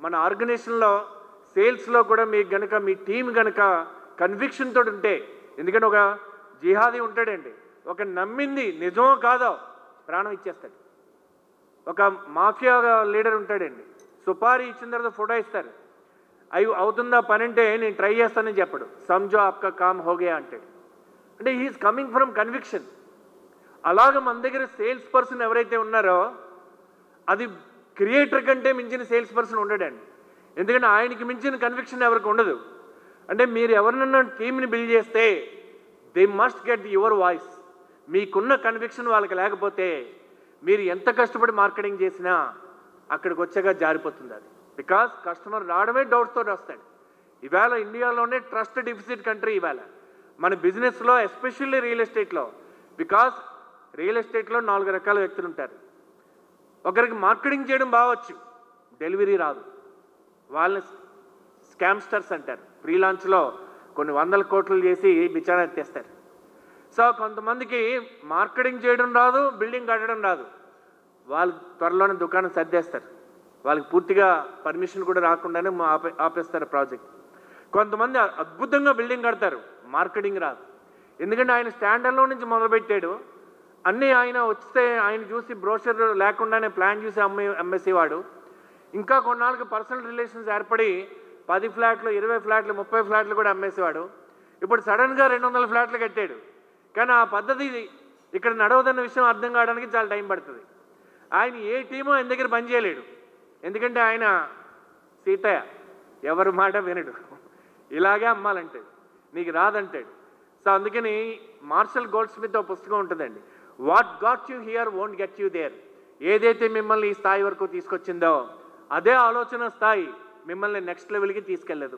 మన ఆర్గనైజేషన్లో సేల్స్లో కూడా మీకు గనక మీ టీం గనక కన్విక్షన్ తోటి ఉంటే, ఎందుకంటే ఒక జిహాదీ ఉంటాడండి, ఒక నమ్మింది నిజమో కాదో ప్రాణం ఇచ్చేస్తాడు. ఒక మాఫియా లీడర్ ఉంటాడండి, సుపారీ ఇచ్చిన తర్వాత ఫోటో ఇస్తారు, అవి అవుతుందా పని అంటే నేను ట్రై చేస్తానని చెప్పడు, సంజో ఆప్కా కామ్ హోగే అంటాడు. అంటే హీఈస్ కమింగ్ ఫ్రమ్ కన్విక్షన్. అలాగ మన దగ్గర సేల్స్ పర్సన్ ఎవరైతే ఉన్నారో అది క్రియేటర్ కంటే మించిన సేల్స్ పర్సన్ ఉండడండి. ఎందుకంటే ఆయనకి మించిన కన్విక్షన్ ఎవరికి ఉండదు. అంటే మీరు ఎవరినన్నా టీంని బిల్డ్ చేస్తే they must get your voice. మీకున్న కన్విక్షన్ వాళ్ళకి లేకపోతే మీరు ఎంత కష్టపడి మార్కెటింగ్ చేసినా అక్కడికి వచ్చాక జారిపోతుంది అది. బికాస్ కస్టమర్ రావడమే డౌట్స్తో వస్తాడు. ఇవాళ ఇండియాలోనే ట్రస్ట్ డిఫిసిట్ కంట్రీ ఇవాళ మన బిజినెస్లో, ఎస్పెషల్లీ రియల్ ఎస్టేట్లో. బికాస్ రియల్ ఎస్టేట్లో 4 రకాల వ్యక్తులు ఉంటారు. ఒకరికి మార్కెటింగ్ చేయడం బాగొచ్చు, డెలివరీ రాదు, వాళ్ళని స్కామ్స్టర్స్ అంటారు. ఫ్రీ లాంచ్లో కొన్ని 100 కోట్లు చేసి బిచానా ఎత్తేస్తారు. సో కొంతమందికి మార్కెటింగ్ చేయడం రాదు, బిల్డింగ్ కట్టడం రాదు, వాళ్ళు త్వరలోనే దుకాణం సర్దేస్తారు, వాళ్ళకి పూర్తిగా పర్మిషన్ కూడా రాకుండానే ఆపేస్తారు ప్రాజెక్ట్. కొంతమంది అద్భుతంగా బిల్డింగ్ కడతారు, మార్కెటింగ్ రాదు. ఎందుకంటే ఆయన స్టాండర్డ్లో నుంచి మొదలుపెట్టాడు, అన్నీ ఆయన వస్తే ఆయన చూసి బ్రోషర్ లేకుండానే ప్లాన్ చూసి అమ్మేసేవాడు. ఇంకా కొన్నాళ్ళకి పర్సనల్ రిలేషన్స్ ఏర్పడి 10 ఫ్లాట్లు, 20 ఫ్లాట్లు, 30 ఫ్లాట్లు కూడా అమ్మేసేవాడు. ఇప్పుడు సడన్గా 200 ఫ్లాట్లు కట్టాడు. కానీ ఆ పద్ధతి ఇక్కడ నడవదన్న విషయం అర్థం కావడానికి చాలా టైం పడుతుంది. ఆయన ఏ టీమో ఆయన దగ్గర పనిచేయలేడు, ఎందుకంటే ఆయన సీతయ్య, ఎవరి మాట వినడు, ఇలాగే అమ్మాలంటాడు, నీకు రాదంటాడు. సో అందుకని మార్షల్ గోల్డ్స్మిత్ ఒక పుస్తకం ఉంటుందండి, what got you here won't get you there. ఏదైతే మిమ్మల్ని ఈ స్థాయి వరకు తీసుకొచ్చిందో అదే ఆలోచన స్థాయి మిమ్మల్ని నెక్స్ట్ లెవెల్కి తీసుకెళ్ళదు.